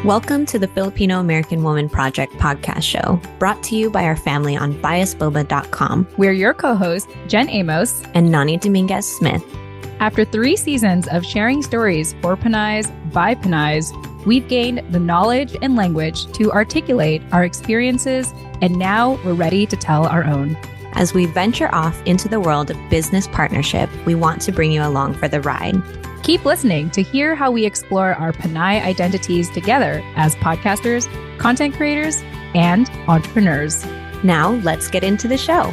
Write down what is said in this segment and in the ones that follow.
Welcome to the Filipino American Woman Project podcast show, brought to you by our family on biasboba.com. We're your co-hosts, Jen Amos and Nani Dominguez-Smith. After 3 seasons of sharing stories for Panay's by Panay's, we've gained the knowledge and language to articulate our experiences, and now we're ready to tell our own. As we venture off into the world of business partnership, we want to bring you along for the ride. Keep listening to hear how we explore our Panay identities together as podcasters, content creators, and entrepreneurs. Now, let's get into the show.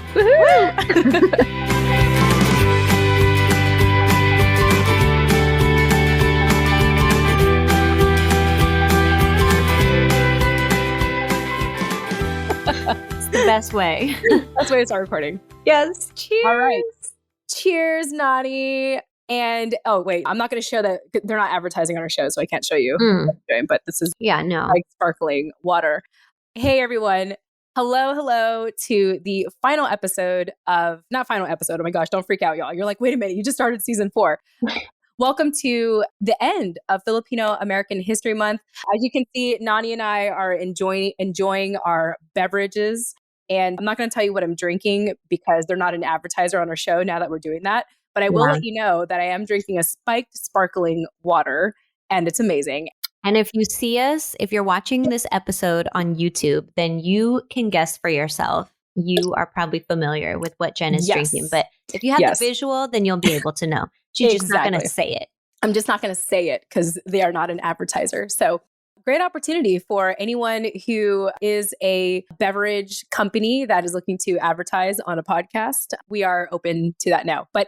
It's the best way. That's why I start recording. Yes. Cheers. All right. Cheers, Nani. And, oh, wait, I'm not going to show that. They're not advertising on our show, so I can't show you what I'm doing, but this is like sparkling water. Hey, everyone. Hello to the final episode of, not final episode, oh my gosh, don't freak out, y'all. You're like, wait a minute, you just started season 4. Welcome to the end of Filipino American History Month. As you can see, Nani and I are enjoying our beverages. And I'm not going to tell you what I'm drinking because they're not an advertiser on our show now that we're doing that. But I will let you know that I am drinking a spiked sparkling water, and it's amazing. And if you see us, if you're watching this episode on YouTube, then you can guess for yourself. You are probably familiar with what Jen is drinking. But if you have the visual, then you'll be able to know. She's just not going to say it. I'm just not going to say it because they are not an advertiser. So great opportunity for anyone who is a beverage company that is looking to advertise on a podcast. We are open to that now. But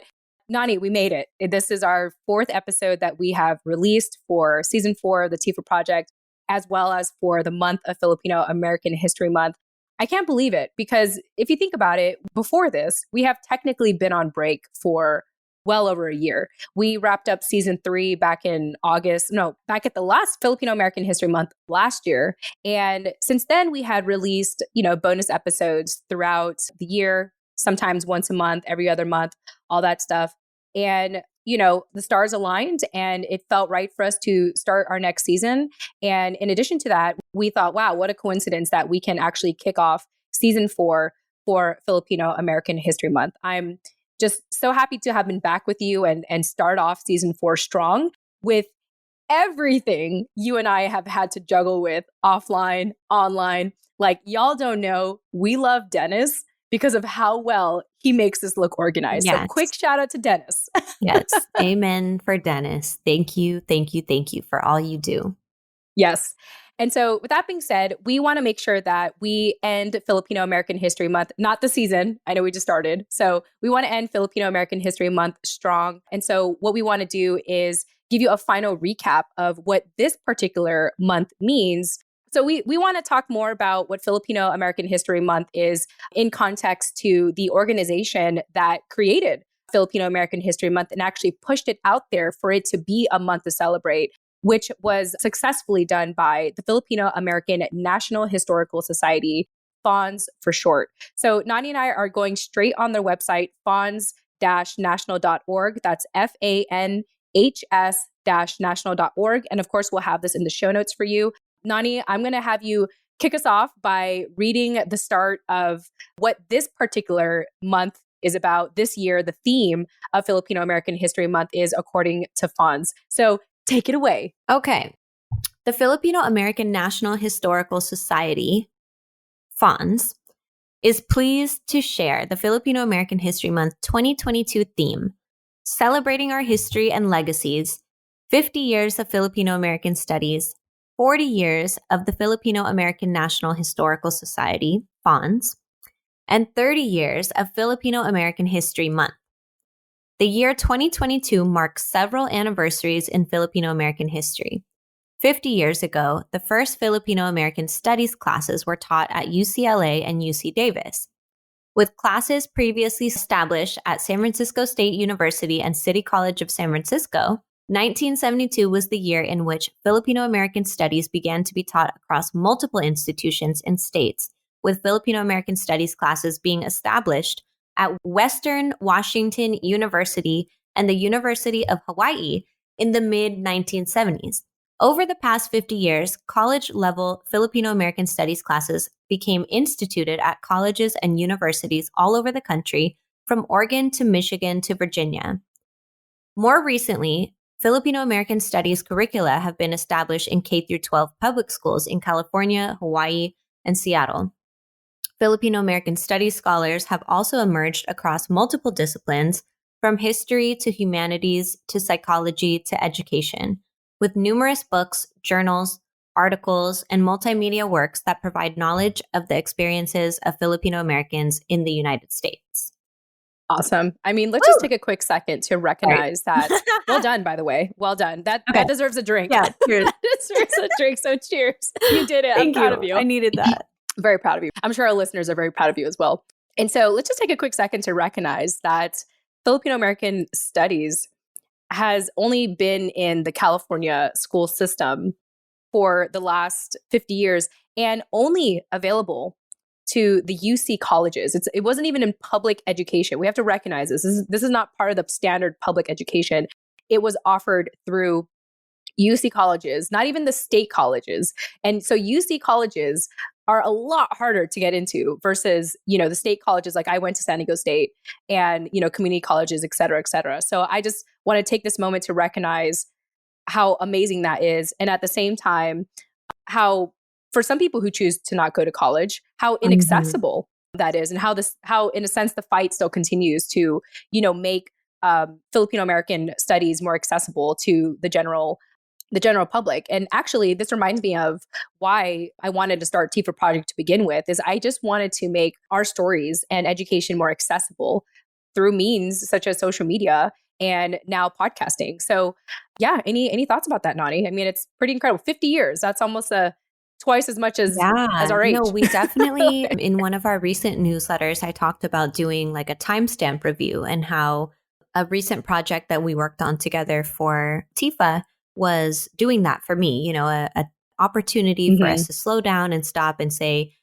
Nani, we made it. This is our 4th episode that we have released for season 4 of the TFAW Project, as well as for the month of Filipino American History Month. I can't believe it because if you think about it, before this, we have technically been on break for well over a year. We wrapped up season 3 back at the last Filipino American History Month last year. And since then, we had released, bonus episodes throughout the year, sometimes once a month, every other month, all that stuff. And, the stars aligned and it felt right for us to start our next season. And in addition to that, we thought, wow, what a coincidence that we can actually kick off season 4 for Filipino American History Month. I'm just so happy to have been back with you and start off season 4 strong with everything you and I have had to juggle with offline, online. Like, y'all don't know, we love Dennis because of how well he makes us look organized. Yes. So quick shout out to Dennis. Yes. Amen for Dennis. Thank you for all you do. Yes. And so with that being said, we want to make sure that we end Filipino American History Month, not the season. I know we just started. So we want to end Filipino American History Month strong. And so what we want to do is give you a final recap of what this particular month means. So we want to talk more about what Filipino American History Month is in context to the organization that created Filipino American History Month and actually pushed it out there for it to be a month to celebrate, which was successfully done by the Filipino American National Historical Society, FANHS for short. So Nani and I are going straight on their website, FANHS-national.org. That's FANHS-national.org. And of course, we'll have this in the show notes for you. Nani, I'm going to have you kick us off by reading the start of what this particular month is about. This year, the theme of Filipino American History Month is according to FANHS. So take it away. Okay. The Filipino American National Historical Society, FANHS, is pleased to share the Filipino American History Month 2022 theme, celebrating our history and legacies, 50 years of Filipino American studies, 40 years of the Filipino American National Historical Society, FANHS, and 30 years of Filipino American History Month. The year 2022 marks several anniversaries in Filipino American history. 50 years ago, the first Filipino American Studies classes were taught at UCLA and UC Davis. With classes previously established at San Francisco State University and City College of San Francisco, 1972 was the year in which Filipino American Studies began to be taught across multiple institutions and states, with Filipino American Studies classes being established at Western Washington University and the University of Hawaii in the mid-1970s. Over the past 50 years, college-level Filipino American Studies classes became instituted at colleges and universities all over the country, from Oregon to Michigan to Virginia. More recently, Filipino American Studies curricula have been established in K-12 public schools in California, Hawaii, and Seattle. Filipino American Studies scholars have also emerged across multiple disciplines, from history to humanities to psychology to education, with numerous books, journals, articles, and multimedia works that provide knowledge of the experiences of Filipino Americans in the United States. Awesome. I mean, let's just take a quick second to recognize that. Well done, by the way. Well done. That deserves a drink. Yeah, cheers. That deserves a drink. So cheers. You did it. I'm proud of you. I needed that. Very proud of you. I'm sure our listeners are very proud of you as well. And so let's just take a quick second to recognize that Filipino American Studies has only been in the California school system for the last 50 years and only available to the UC colleges. It wasn't even in public education. We have to recognize this. This is not part of the standard public education. It was offered through UC colleges, not even the state colleges. And so UC colleges are a lot harder to get into versus, the state colleges. Like I went to San Diego State and, community colleges, et cetera, et cetera. So I just want to take this moment to recognize how amazing that is. And at the same time, how for some people who choose to not go to college, how inaccessible that is, and how in a sense the fight still continues to, make Filipino American studies more accessible to the general public. And actually, this reminds me of why I wanted to start TFAW Project to begin with, is I just wanted to make our stories and education more accessible through means such as social media and now podcasting. So yeah, any thoughts about that, Nani? I mean, it's pretty incredible. 50 years, that's almost twice as much as our age. No, we definitely, in one of our recent newsletters, I talked about doing like a timestamp review and how a recent project that we worked on together for TFAW was doing that for me, a opportunity for us to slow down and stop and say,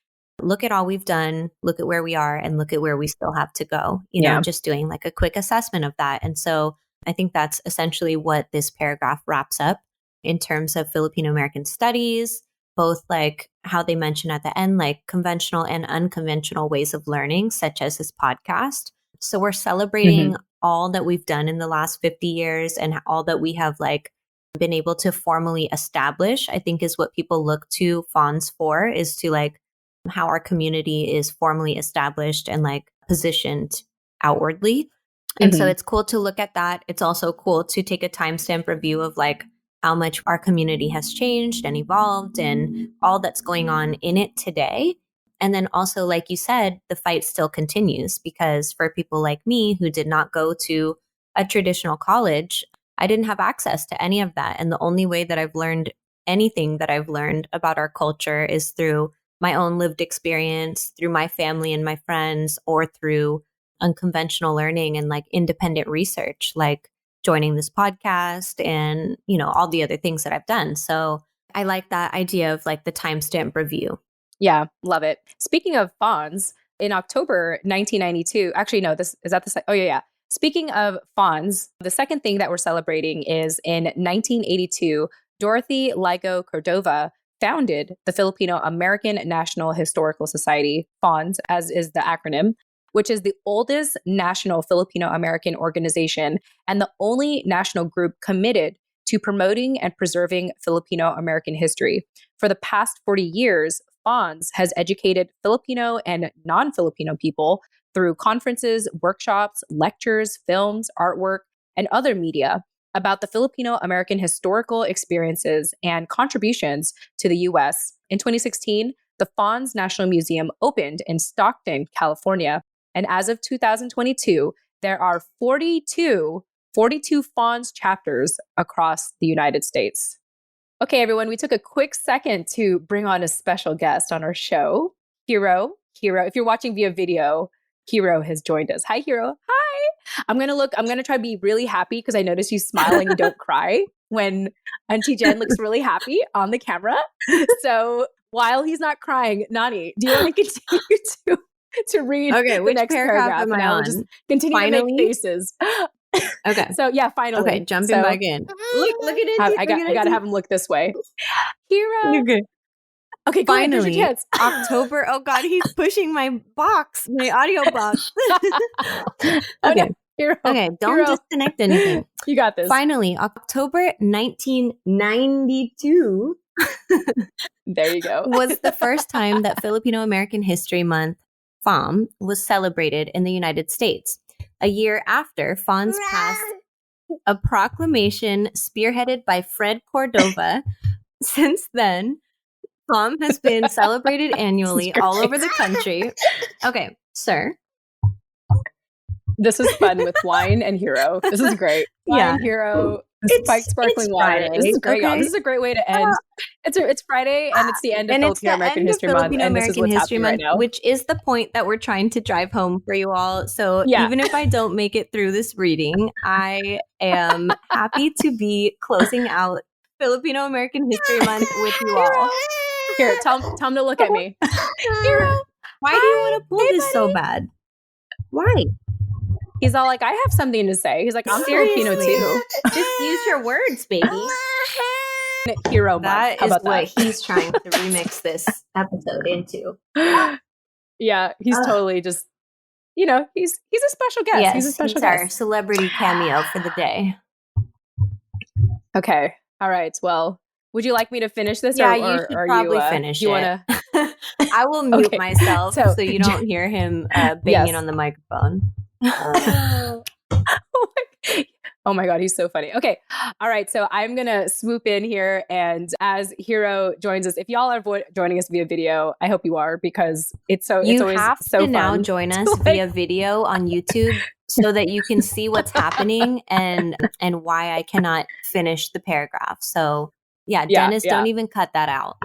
look at all we've done, look at where we are, and look at where we still have to go, just doing like a quick assessment of that. And so I think that's essentially what this paragraph wraps up in terms of Filipino American studies, both like how they mention at the end, like conventional and unconventional ways of learning, such as this podcast. So we're celebrating all that we've done in the last 50 years and all that we have like been able to formally establish, I think is what people look to FANHS for, is to like how our community is formally established and like positioned outwardly. And so it's cool to look at that. It's also cool to take a timestamp review of like how much our community has changed and evolved and all that's going on in it today. And then also, like you said, the fight still continues, because for people like me who did not go to a traditional college, I didn't have access to any of that. And the only way that I've learned anything that I've learned about our culture is through my own lived experience, through my family and my friends, or through unconventional learning and like independent research, like joining this podcast and, all the other things that I've done. So I like that idea of like the timestamp review. Yeah, love it. Speaking of FANHS, in October 1992, actually, no, Speaking of FANHS, the second thing that we're celebrating is in 1982, Dorothy Ligo Cordova founded the Filipino American National Historical Society, FANHS, as is the acronym, which is the oldest national Filipino American organization and the only national group committed to promoting and preserving Filipino American history. For the past 40 years, FANHS has educated Filipino and non-Filipino people through conferences, workshops, lectures, films, artwork, and other media about the Filipino American historical experiences and contributions to the U.S. In 2016, the FANHS National Museum opened in Stockton, California. And as of 2022, there are 42 FANHS chapters across the United States. Okay, everyone, we took a quick second to bring on a special guest on our show, Hiro. If you're watching via video, Hiro has joined us. Hi, Hiro. Hi. I'm going to try to be really happy because I notice you smiling and don't cry when Auntie Jen looks really happy on the camera. So while he's not crying, Nani, do you want to continue to read the next paragraph? Am And I will just continue to make faces. Okay. So yeah, finally. Okay, jumping back in. Look at it. I got to have him look this way. Hero. Okay. Okay, go ahead. Here's Finally, your chance. October. Oh God, he's pushing my box, my audio box. Oh, no. Hero. Okay, don't disconnect anything. You got this. Finally, October 1992 There you go. was the first time that Filipino American History Month, FAM, was celebrated in the United States. A year after, FANHS passed a proclamation spearheaded by Fred Cordova. Since then, FAM has been celebrated annually all over the country. Okay, sir. This is fun with wine and Hero. This is great. Wine, Hero, spiked sparkling water. Friday, This is great. okay? This is a great way to end. It's Friday and it's the end of Filipino American History Month. And this is what's happening right now. Which is the point that we're trying to drive home for you all. So even if I don't make it through this reading, I am happy to be closing out Filipino American History Month with you all. Here, tell him to look at me. Hero, why do you want to pull this so bad? Why? He's all like, I have something to say. He's like, I'm Filipino too. Just use your words, baby. Hero month. That How is about what that? he's trying to remix this episode into. Yeah, he's totally just, he's a special guest. Yes, he's a special our guest. celebrity cameo for the day. Okay. All right. Well, would you like me to finish this? Yeah, or you should are probably you, fmy you want to? I will mute Okay. myself so you don't hear him banging on the microphone. Oh my God, he's so funny. Okay. All right. So I'm going to swoop in here. And as Hero joins us, if y'all are joining us via video, I hope you are, because it's always so fun. You have to now join us via video on YouTube so that you can see what's happening and why I cannot finish the paragraph. So Dennis, don't even cut that out.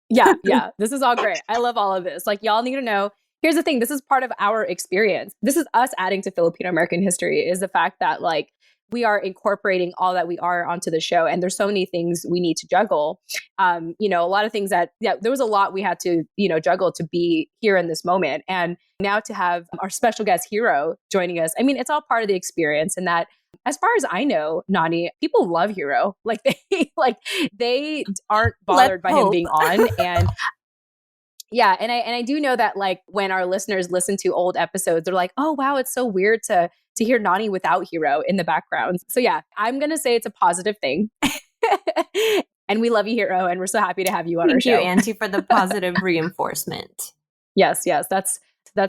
Yeah. This is all great. I love all of this. Y'all need to know. Here's the thing. This is part of our experience. This is us adding to Filipino American history, is the fact that we are incorporating all that we are onto the show. And there's so many things we need to juggle. A lot of things there was a lot we had to, juggle to be here in this moment. And now to have our special guest Hero joining us, I mean, it's all part of the experience. And that, as far as I know, Nani, people love Hero. They aren't bothered by him being on. And yeah. And I do know that when our listeners listen to old episodes, they're like, oh, wow, it's so weird to hear Nani without Hero in the background. So yeah, I'm going to say it's a positive thing. And we love you, Hero. And we're so happy to have you on our show. Thank you, Auntie, for the positive reinforcement. Yes. That's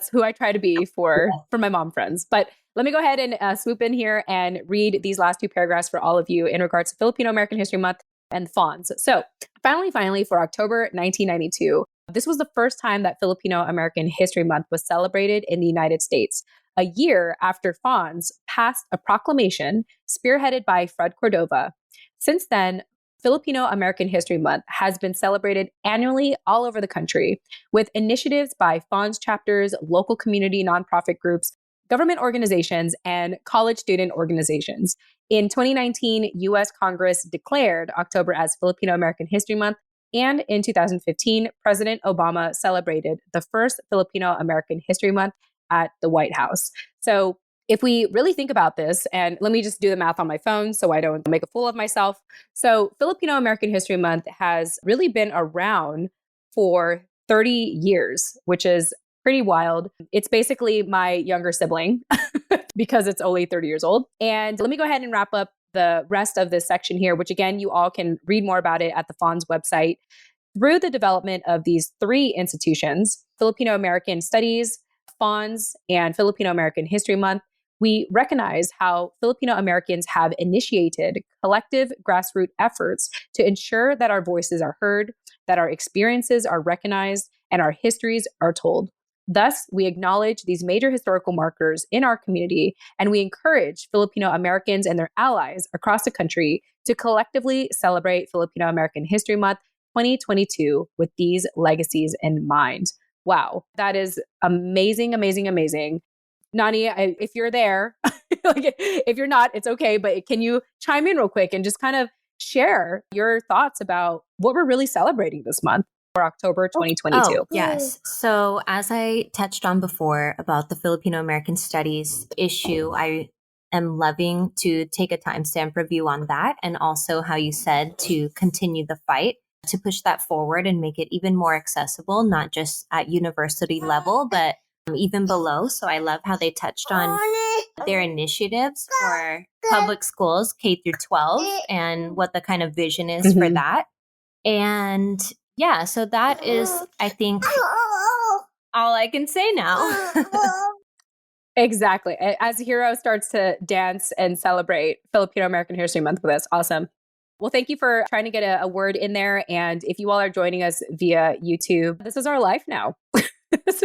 who I try to be for my mom friends. But let me go ahead and swoop in here and read these last two paragraphs for all of you in regards to Filipino American History Month and FANHS. So finally, for October 1992, this was the first time that Filipino American History Month was celebrated in the United States, a year after FANHS passed a proclamation spearheaded by Fred Cordova. Since then, Filipino American History Month has been celebrated annually all over the country, with initiatives by FANHS chapters, local community nonprofit groups, government organizations, and college student organizations. In 2019, U.S. Congress declared October as Filipino American History Month. And in 2015, President Obama celebrated the first Filipino American History Month at the White House. So if we really think about this, and let me just do the math on my phone so I don't make a fool of myself. So Filipino American History Month has really been around for 30 years, which is pretty wild. It's basically my younger sibling because it's only 30 years old. And let me go ahead and wrap up the rest of this section here, which again, you all can read more about it at the FANHS website. Through the development of these three institutions, Filipino American Studies, FANHS, and Filipino American History Month, we recognize how Filipino Americans have initiated collective grassroots efforts to ensure that our voices are heard, that our experiences are recognized, and our histories are told. Thus, we acknowledge these major historical markers in our community, and we encourage Filipino Americans and their allies across the country to collectively celebrate Filipino American History Month 2022 with these legacies in mind. Wow, that is amazing, amazing, amazing. Nani, if you're there, if you're not, it's okay, but can you chime in real quick and just kind of share your thoughts about what we're really celebrating this month? For October 2022. Oh, yes. So as I touched on before about the Filipino American Studies issue, I am loving to take a timestamp review on that. And also how you said to continue the fight to push that forward and make it even more accessible, not just at university level, but even below. So I love how they touched on their initiatives for public schools, K through 12, and what the kind of vision is for that. And yeah, so that is, I think, all I can say now. Exactly. As Hero starts to dance and celebrate Filipino American History Month with us. Awesome. Well, thank you for trying to get a word in there. And if you all are joining us via YouTube, this is our life now. This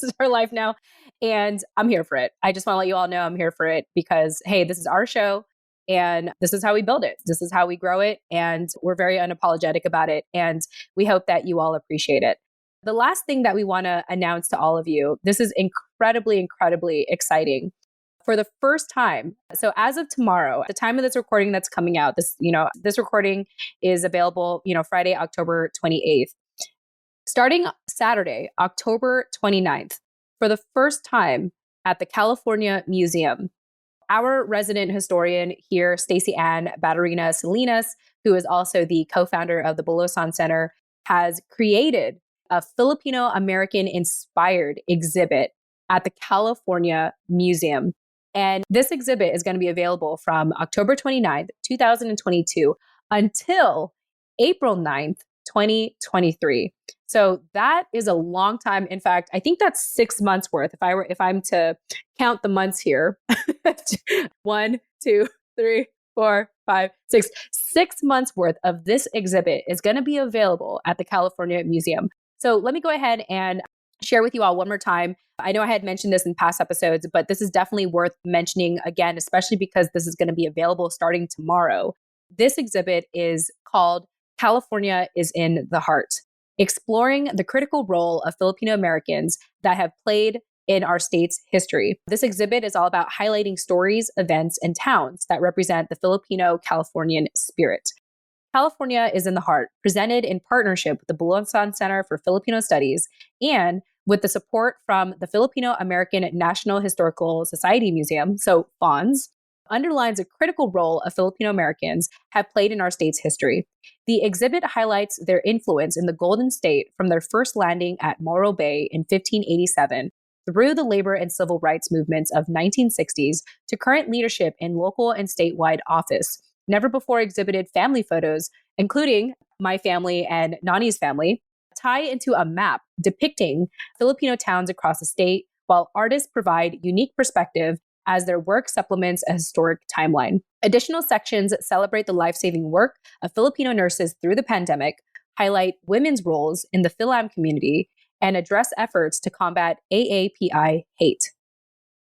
is our life now. And I'm here for it. I just want to let you all know I'm here for it because, hey, this is our show and this is how we build it. This is how we grow it. And we're very unapologetic about it. And we hope that you all appreciate it. The last thing that we want to announce to all of you, this is incredibly, incredibly exciting. For the first time, so as of tomorrow, at the time of this recording that's coming out, this recording is available, Friday, October 28th. Starting Saturday, October 29th, for the first time at the California Museum, our resident historian here, Stacey Salinas, who is also the co-founder of the Bulosan Center, has created a Filipino American inspired exhibit at the California Museum. And this exhibit is going to be available from October 29th, 2022 until April 9th, 2023. So that is a long time. In fact, I think that's 6 months worth. If I'm to count the months here, 1, 2, 3, 4, 5, 6, 6 months worth of this exhibit is going to be available at the California Museum. So let me go ahead and share with you all one more time. I know I had mentioned this in past episodes, but this is definitely worth mentioning again, especially because this is going to be available starting tomorrow. This exhibit is called California is in the Heart, exploring the critical role of Filipino Americans that have played in our state's history. This exhibit is all about highlighting stories, events, and towns that represent the Filipino Californian spirit. California is in the Heart, presented in partnership with the Bulosan Center for Filipino Studies and with the support from the Filipino American National Historical Society Museum, so FANHS, underlines a critical role of Filipino Americans have played in our state's history. The exhibit highlights their influence in the Golden State from their first landing at Morro Bay in 1587 through the labor and civil rights movements of 1960s to current leadership in local and statewide office. Never before exhibited family photos, including my family and Nani's family, tie into a map depicting Filipino towns across the state, while artists provide unique perspective as their work supplements a historic timeline. Additional sections celebrate the life-saving work of Filipino nurses through the pandemic, highlight women's roles in the Fil-Am community, and address efforts to combat AAPI hate.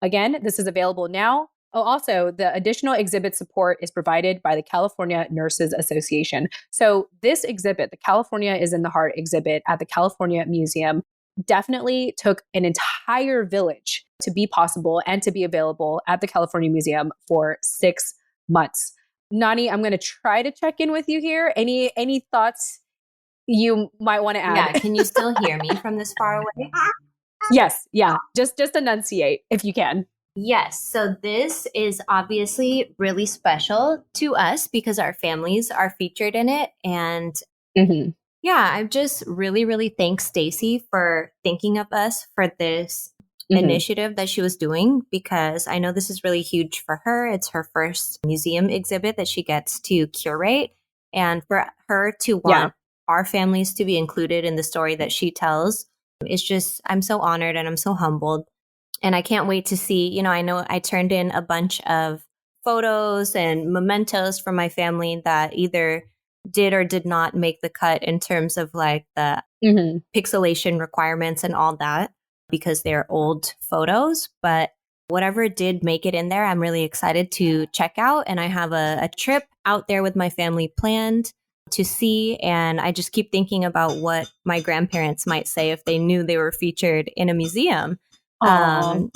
Again, this is available now. Oh, also, the additional exhibit support is provided by the California Nurses Association. So this exhibit, the California is in the Heart exhibit at the California Museum, definitely took an entire village to be possible and to be available at the California Museum for 6 months. Nani, I'm going to try to check in with you here. Any thoughts you might want to add? Yeah, can you still hear me from this far away? Yes, yeah. Just enunciate if you can. Yes. So this is obviously really special to us because our families are featured in it. And yeah, I'm just really, really thanks Stacey for thinking of us for this initiative that she was doing, because I know this is really huge for her. It's her first museum exhibit that she gets to curate. And for her to want our families to be included in the story that she tells, it's just, I'm so honored and I'm so humbled. And I can't wait to see, I know I turned in a bunch of photos and mementos from my family that either did or did not make the cut in terms of like the pixelation requirements and all that, because they're old photos. But whatever did make it in there, I'm really excited to check out. And I have a trip out there with my family planned to see. And I just keep thinking about what my grandparents might say if they knew they were featured in a museum. I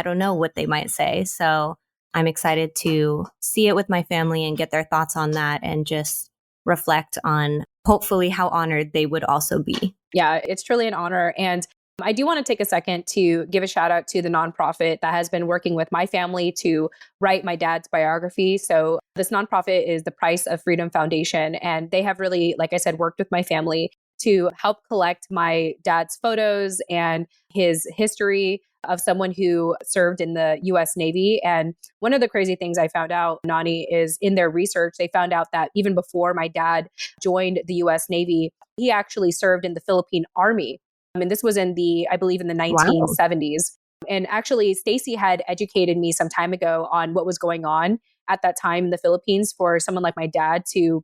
don't know what they might say. So I'm excited to see it with my family and get their thoughts on that and just reflect on hopefully how honored they would also be. Yeah, it's truly an honor. And I do want to take a second to give a shout out to the nonprofit that has been working with my family to write my dad's biography. So this nonprofit is the Price of Freedom Foundation. And they have really, like I said, worked with my family to help collect my dad's photos and his history of someone who served in the US Navy. And one of the crazy things I found out, Nani, is in their research, they found out that even before my dad joined the US Navy, he actually served in the Philippine Army. I mean, this was I believe in the Wow. 1970s. And actually, Stacey had educated me some time ago on what was going on at that time in the Philippines for someone like my dad to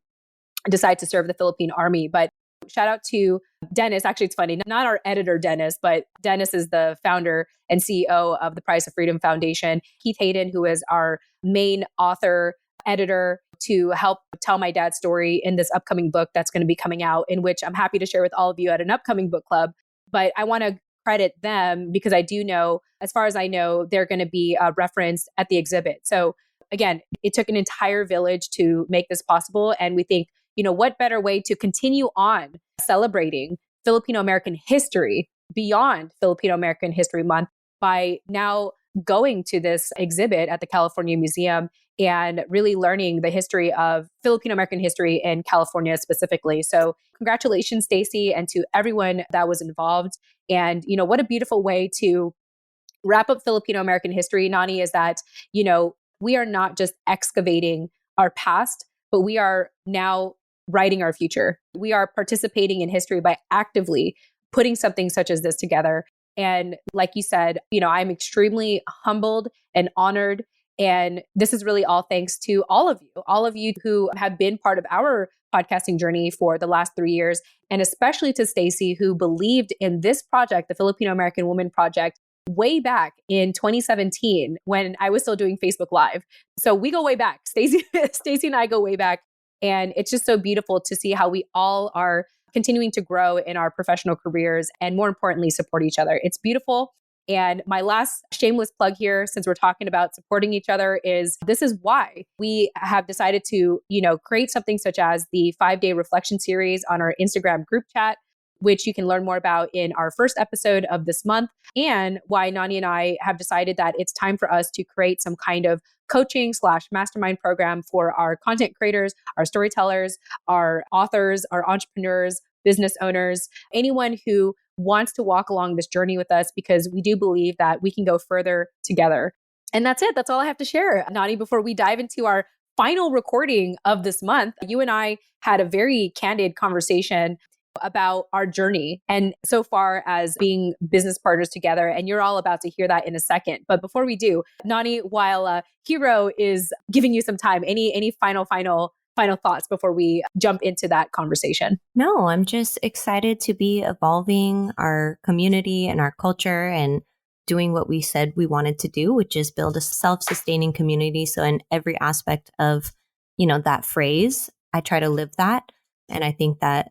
decide to serve the Philippine Army. But shout out to Dennis. Actually, it's funny, not our editor, Dennis, but Dennis is the founder and CEO of the Price of Freedom Foundation. Keith Hayden, who is our main author, editor, to help tell my dad's story in this upcoming book that's going to be coming out, in which I'm happy to share with all of you at an upcoming book club. But I want to credit them because I do know, as far as I know, they're going to be referenced at the exhibit. So again, it took an entire village to make this possible. And we think, what better way to continue on celebrating Filipino American history beyond Filipino American History Month by now going to this exhibit at the California Museum and really learning the history of Filipino American history in California specifically. So congratulations, Stacey, and to everyone that was involved. And, what a beautiful way to wrap up Filipino American history, Nani, is that, we are not just excavating our past, but we are now writing our future. We are participating in history by actively putting something such as this together. And like you said, I'm extremely humbled and honored. And this is really all thanks to all of you who have been part of our podcasting journey for the last 3 years. And especially to Stacey, who believed in this project, the Filipino American Women Project, way back in 2017 when I was still doing Facebook Live. So we go way back. Stacey and I go way back. And it's just so beautiful to see how we all are continuing to grow in our professional careers and, more importantly, support each other. It's beautiful. And my last shameless plug here, since we're talking about supporting each other, is this is why we have decided to, create something such as the 5-day reflection series on our Instagram group chat, which you can learn more about in our first episode of this month, and why Nani and I have decided that it's time for us to create some kind of coaching/mastermind program for our content creators, our storytellers, our authors, our entrepreneurs, business owners, anyone who wants to walk along this journey with us, because we do believe that we can go further together. And that's it. That's all I have to share. Nani, before we dive into our final recording of this month, you and I had a very candid conversation about our journey and so far as being business partners together. And you're all about to hear that in a second. But before we do, Nani, while Hero is giving you some time, any final thoughts before we jump into that conversation? No, I'm just excited to be evolving our community and our culture and doing what we said we wanted to do, which is build a self-sustaining community. So in every aspect of, that phrase, I try to live that. And I think that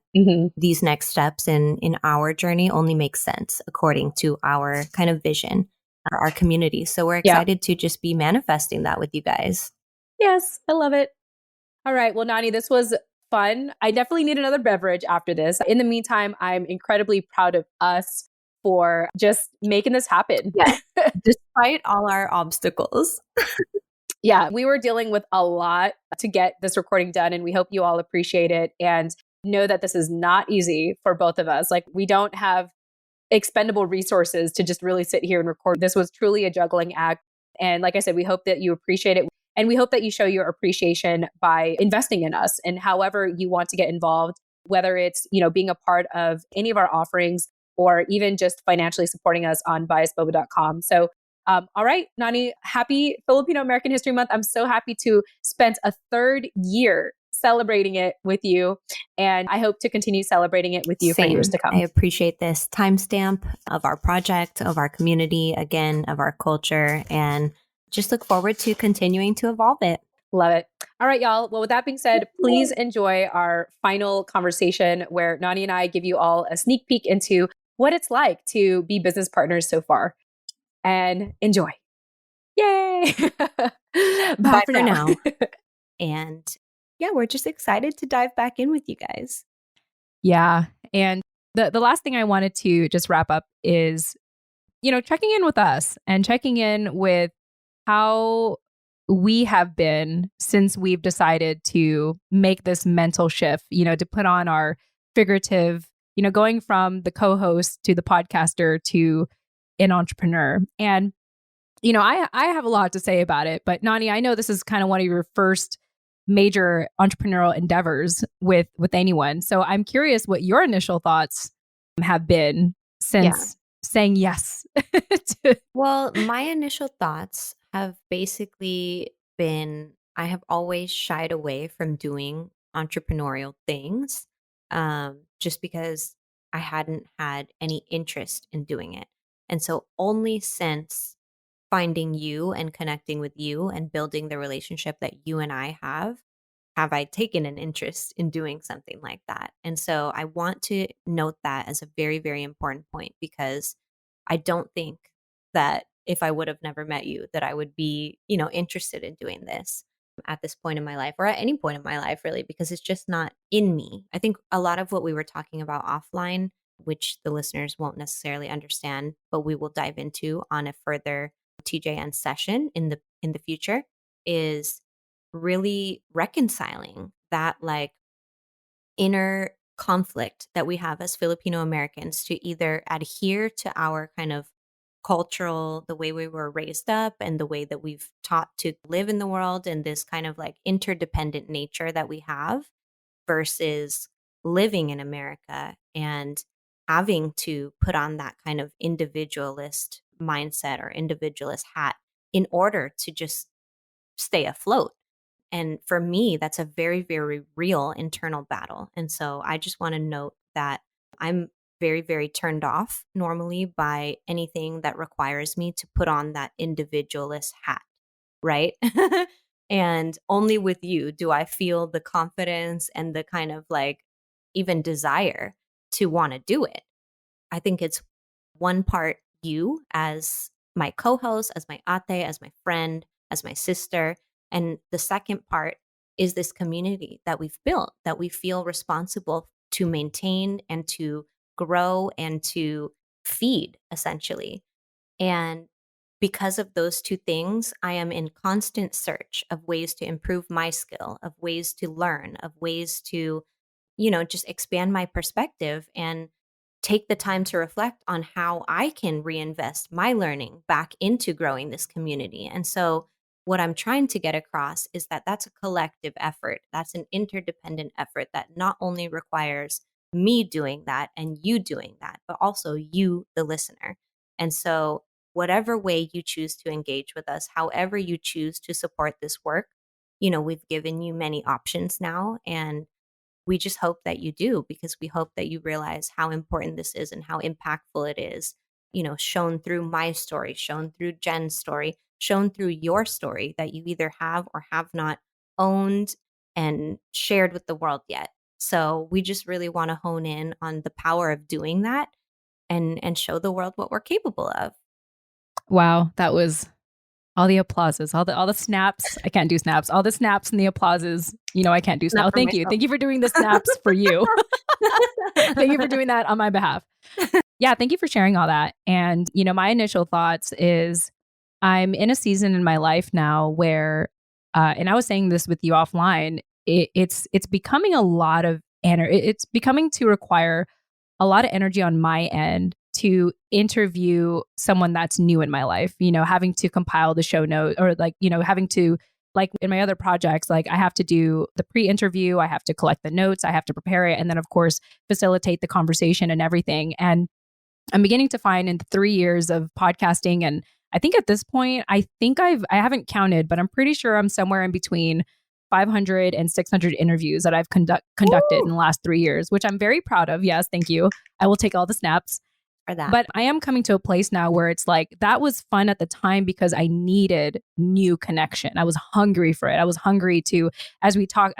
these next steps in our journey only make sense according to our kind of vision, our community. So we're excited to just be manifesting that with you guys. Yes, I love it. All right. Well, Nani, this was fun. I definitely need another beverage after this. In the meantime, I'm incredibly proud of us for just making this happen. Yeah. Despite all our obstacles. Yeah, we were dealing with a lot to get this recording done, and we hope you all appreciate it and know that this is not easy for both of us. Like, we don't have expendable resources to just really sit here and record. This was truly a juggling act. And like I said, we hope that you appreciate it. And we hope that you show your appreciation by investing in us and however you want to get involved, whether it's, being a part of any of our offerings or even just financially supporting us on biasboba.com. So all right, Nani, happy Filipino American History Month. I'm so happy to spend a 3rd year celebrating it with you. And I hope to continue celebrating it with you for years to come. I appreciate this timestamp of our project, of our community, again, of our culture, and just look forward to continuing to evolve it. Love it. All right, y'all. Well, with that being said, please enjoy our final conversation where Nani and I give you all a sneak peek into what it's like to be business partners so far. And enjoy. Yay! Bye for now. And yeah, we're just excited to dive back in with you guys. Yeah. And the last thing I wanted to just wrap up is, checking in with us and checking in with how we have been since we've decided to make this mental shift, to put on our figurative, going from the co-host to the podcaster to an entrepreneur. And, I have a lot to say about it, but Nani, I know this is kind of one of your first major entrepreneurial endeavors with anyone. So I'm curious what your initial thoughts have been since saying yes. Well, my initial thoughts have basically been I have always shied away from doing entrepreneurial things just because I hadn't had any interest in doing it. And so only since finding you and connecting with you and building the relationship that you and I have I taken an interest in doing something like that. And so I want to note that as a very, very important point, because I don't think that if I would have never met you, that I would be, interested in doing this at this point in my life or at any point in my life, really, because it's just not in me. I think a lot of what we were talking about offline, which the listeners won't necessarily understand, but we will dive into on a further TJN session in the future, is really reconciling that like inner conflict that we have as Filipino Americans to either adhere to our kind of cultural, the way we were raised up and the way that we've taught to live in the world and this kind of like interdependent nature that we have versus living in America and having to put on that kind of individualist mindset or individualist hat in order to just stay afloat. And for me, that's a very, very real internal battle. And so I just want to note that I'm very, very turned off normally by anything that requires me to put on that individualist hat, right? And only with you do I feel the confidence and the kind of like even desire to want to do it. I think it's one part you as my co-host, as my ate, as my friend, as my sister. And the second part is this community that we've built that we feel responsible to maintain and to grow and to feed, essentially. And because of those two things, I am in constant search of ways to improve my skill, of ways to learn, of ways to, just expand my perspective and take the time to reflect on how I can reinvest my learning back into growing this community. And so what I'm trying to get across is that that's a collective effort. That's an interdependent effort that not only requires me doing that and you doing that, but also you, the listener. And so whatever way you choose to engage with us, however you choose to support this work, we've given you many options now. And we just hope that you do, because we hope that you realize how important this is and how impactful it is, shown through my story, shown through Jen's story, shown through your story that you either have or have not owned and shared with the world yet. So we just really want to hone in on the power of doing that and show the world what we're capable of. Wow, that was all the applauses, all the snaps. I can't do snaps. All the snaps and the applauses. I can't do snaps. Thank you. Thank you for doing the snaps for you. Thank you for doing that on my behalf. Yeah, thank you for sharing all that. And, my initial thoughts is I'm in a season in my life now where, and I was saying this with you offline, it's becoming a lot of it's becoming to require a lot of energy on my end to interview someone that's new in my life, having to compile the show notes or having to, like in my other projects, like I have to do the pre-interview, I have to collect the notes, I have to prepare it, and then of course facilitate the conversation and everything. And I'm beginning to find in 3 years of podcasting, and I think at this point, I haven't counted, but I'm pretty sure I'm somewhere in between 500 and 600 interviews that I've conducted in the last 3 years, which I'm very proud of. Yes, thank you. I will take all the snaps. That. But I am coming to a place now where it's like, that was fun at the time because I needed new connection. I was hungry for it. I was hungry to, as we talk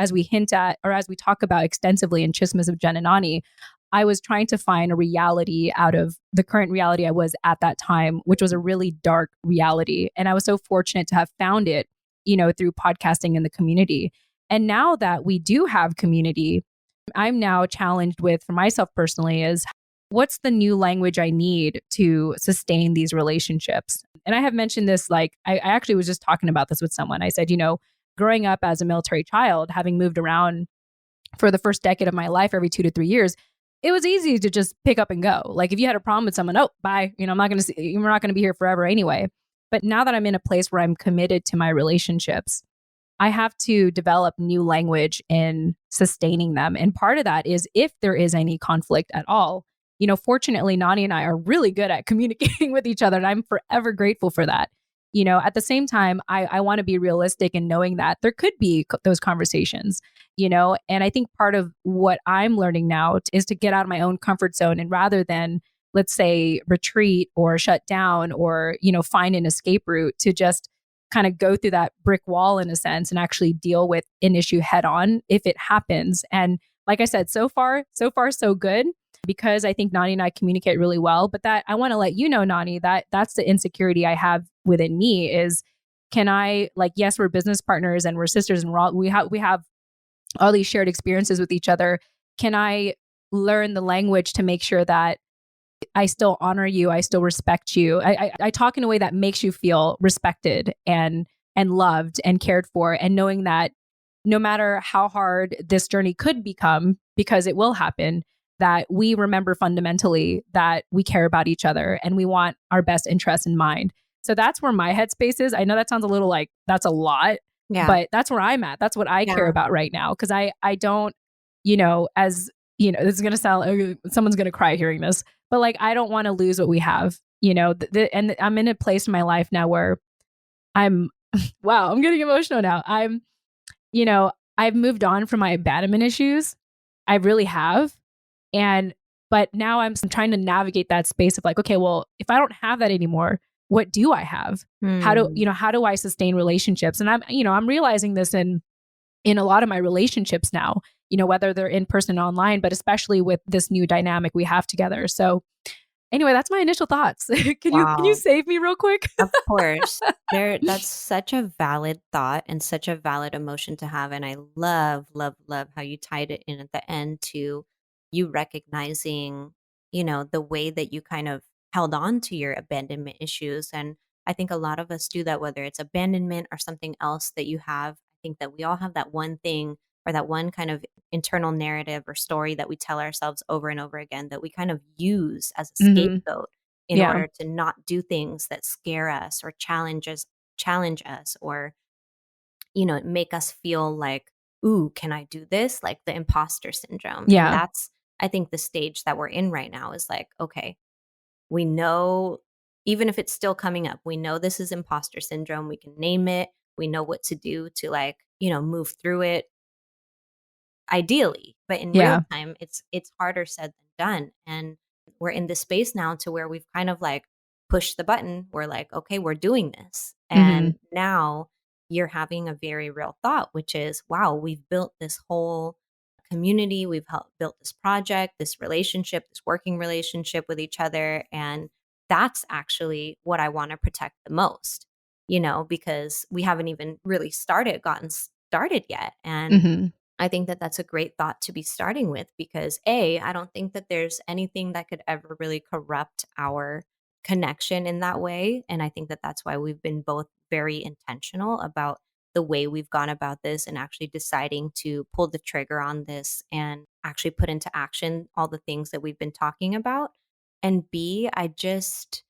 about extensively in Chismes of Jen and Nani, I was trying to find a reality out of the current reality I was at that time, which was a really dark reality. And I was so fortunate to have found it, through podcasting in the community. And now that we do have community, I'm now challenged with, for myself personally, is what's the new language I need to sustain these relationships? And I have mentioned this, like, I actually was just talking about this with someone. I said, growing up as a military child, having moved around for the first decade of my life every 2 to 3 years, it was easy to just pick up and go. Like if you had a problem with someone, oh, bye. I'm not going to see, we're not going to be here forever anyway. But now that I'm in a place where I'm committed to my relationships, I have to develop new language in sustaining them. And part of that is if there is any conflict at all, fortunately, Nani and I are really good at communicating with each other. And I'm forever grateful for that. At the same time, I want to be realistic in knowing that there could be those conversations, and I think part of what I'm learning now is to get out of my own comfort zone. And rather than, let's say, retreat or shut down or, find an escape route, to just kind of go through that brick wall in a sense and actually deal with an issue head on if it happens. And like I said, so far, so good, because I think Nani and I communicate really well. But that I want to let you know, Nani, that's the insecurity I have within me is, can I, like, yes, we're business partners and we're sisters and we have all these shared experiences with each other. Can I learn the language to make sure that I still honor you, I still respect you. I talk in a way that makes you feel respected and loved and cared for, and knowing that no matter how hard this journey could become, because it will happen, that we remember fundamentally that we care about each other and we want our best interests in mind. So that's where my headspace is. I know that sounds a little like that's a lot, but that's where I'm at. That's what I care about right now. Because I don't, as this is going to sound, someone's going to cry hearing this, but like, I don't want to lose what we have, and I'm in a place in my life now where wow, I'm getting emotional now. I've moved on from my abandonment issues. I really have. But now I'm trying to navigate that space of like, okay, well, if I don't have that anymore, what do I have? How do I sustain relationships? And I'm realizing this in a lot of my relationships now, whether they're in person or online, but especially with this new dynamic we have together. So anyway, that's my initial thoughts. Can you save me real quick? Of course. That's such a valid thought and such a valid emotion to have. And I love, love, love how you tied it in at the end to you recognizing, the way that you kind of held on to your abandonment issues. And I think a lot of us do that, whether it's abandonment or something else that you have. I think that we all have that one thing or that one kind of internal narrative or story that we tell ourselves over and over again that we kind of use as a scapegoat in order to not do things that scare us or challenge us or, make us feel like, ooh, can I do this? Like the imposter syndrome. Yeah. And that's, I think, the stage that we're in right now is like, okay, we know, even if it's still coming up, we know this is imposter syndrome. We can name it. We know what to do to like, move through it ideally. But in real time, it's harder said than done. And we're in this space now to where we've kind of like pushed the button. We're like, okay, we're doing this. And now you're having a very real thought, which is, wow, we've built this whole community. We've built this project, this relationship, this working relationship with each other. And that's actually what I want to protect the most, because we haven't even really gotten started yet. And I think that that's a great thought to be starting with because I don't think that there's anything that could ever really corrupt our connection in that way. And I think that that's why we've been both very intentional about the way we've gone about this and actually deciding to pull the trigger on this and actually put into action all the things that we've been talking about. And B, I just,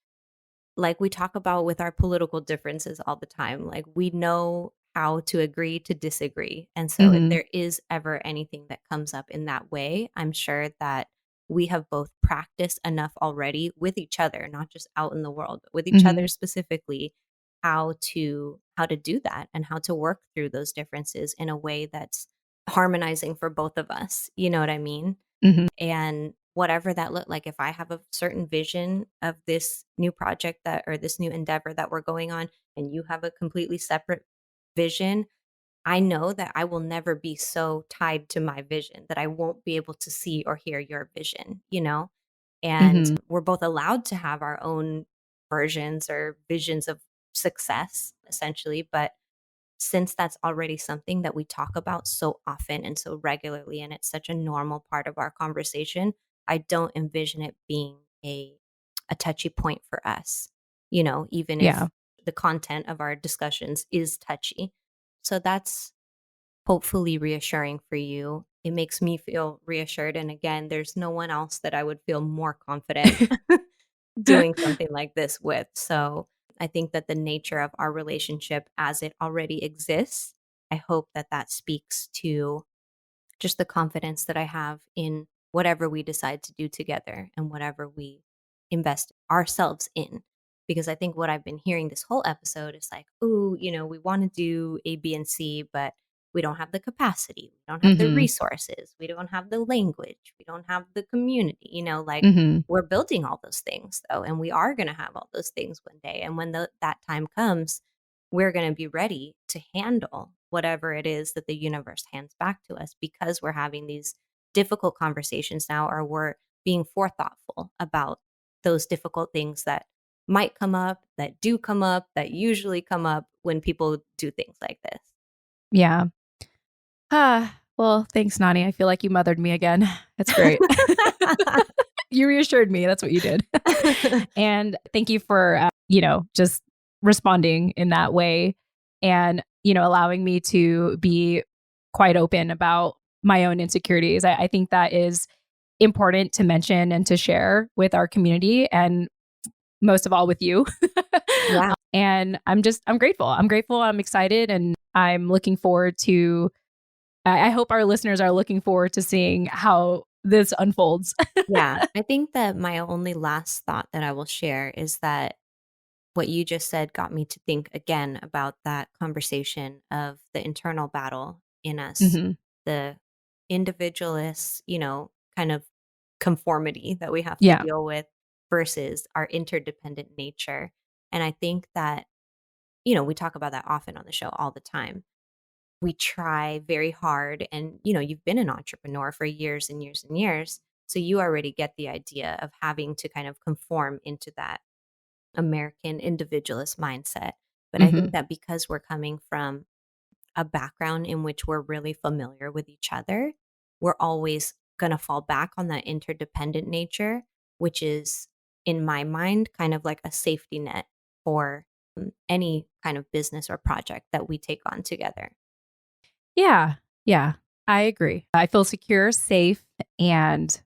like we talk about with our political differences all the time, like we know how to agree to disagree. And so if there is ever anything that comes up in that way, I'm sure that we have both practiced enough already with each other, not just out in the world, but with each other specifically, how to do that and how to work through those differences in a way that's harmonizing for both of us. You know what I mean? And whatever that looked like, if I have a certain vision of this new project or this new endeavor that we're going on, and you have a completely separate vision, I know that I will never be so tied to my vision that I won't be able to see or hear your vision, and we're both allowed to have our own versions or visions of success, essentially. But since that's already something that we talk about so often and so regularly, and it's such a normal part of our conversation, I don't envision it being a touchy point for us, even Yeah. if the content of our discussions is touchy. So that's hopefully reassuring for you. It makes me feel reassured. And again, there's no one else that I would feel more confident doing something like this with. So I think that the nature of our relationship as it already exists, I hope that that speaks to just the confidence that I have in whatever we decide to do together and whatever we invest ourselves in. Because I think what I've been hearing this whole episode is like, ooh, we want to do A, B, and C, but we don't have the capacity. We don't have the resources. We don't have the language. We don't have the community, we're building all those things though. And we are going to have all those things one day. And when that time comes, we're going to be ready to handle whatever it is that the universe hands back to us, because we're having these difficult conversations now, or we're being forethoughtful about those difficult things that might come up, that do come up, that usually come up when people do things like this. Yeah. Well, thanks, Nani. I feel like you mothered me again. That's great. You reassured me. That's what you did. And thank you for, just responding in that way and, allowing me to be quite open about my own insecurities. I think that is important to mention and to share with our community, and most of all with you. Yeah. And I'm grateful. I'm excited, and I'm looking forward to, I hope our listeners are looking forward to seeing how this unfolds. Yeah. I think that my only last thought that I will share is that what you just said got me to think again about that conversation of the internal battle in us, the individualist, kind of conformity that we have to deal with versus our interdependent nature. And I think that, we talk about that often on the show all the time. We try very hard, and, you've been an entrepreneur for years and years and years. So you already get the idea of having to kind of conform into that American individualist mindset. But I think that because we're coming from a background in which we're really familiar with each other, we're always going to fall back on that interdependent nature, which is, in my mind, kind of like a safety net for any kind of business or project that we take on together. Yeah. Yeah. I agree. I feel secure, safe, and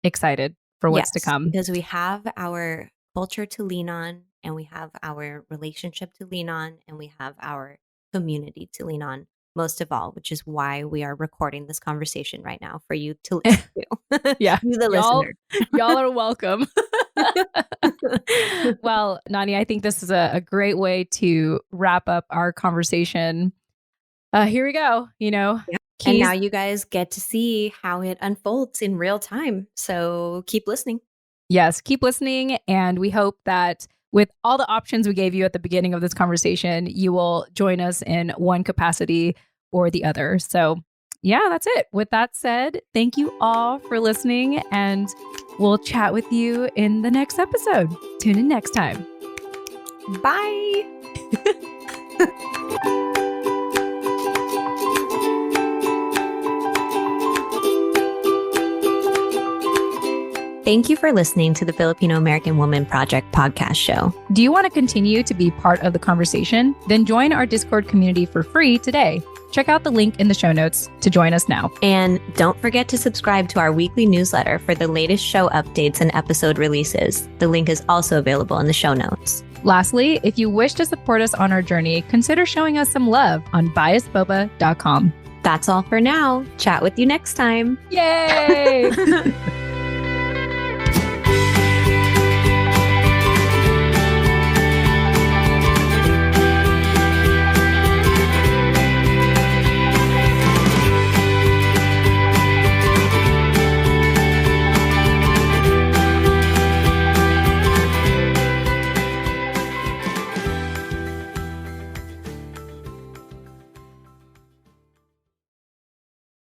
excited for what's to come. Because we have our culture to lean on, and we have our relationship to lean on, and we have our community to lean on, most of all, which is why we are recording this conversation right now for you to listen to. Yeah. You, the listener. Y'all are welcome. Well, Nani, I think this is a great way to wrap up our conversation. Here we go, Yeah. And now you guys get to see how it unfolds in real time. So keep listening. Yes, keep listening. And we hope that with all the options we gave you at the beginning of this conversation, you will join us in one capacity or the other. So yeah, that's it. With that said, thank you all for listening, and we'll chat with you in the next episode. Tune in next time. Bye. Thank you for listening to the Filipino American Woman Project podcast show. Do you want to continue to be part of the conversation? Then join our Discord community for free today. Check out the link in the show notes to join us now. And don't forget to subscribe to our weekly newsletter for the latest show updates and episode releases. The link is also available in the show notes. Lastly, if you wish to support us on our journey, consider showing us some love on biasboba.com. That's all for now. Chat with you next time. Yay!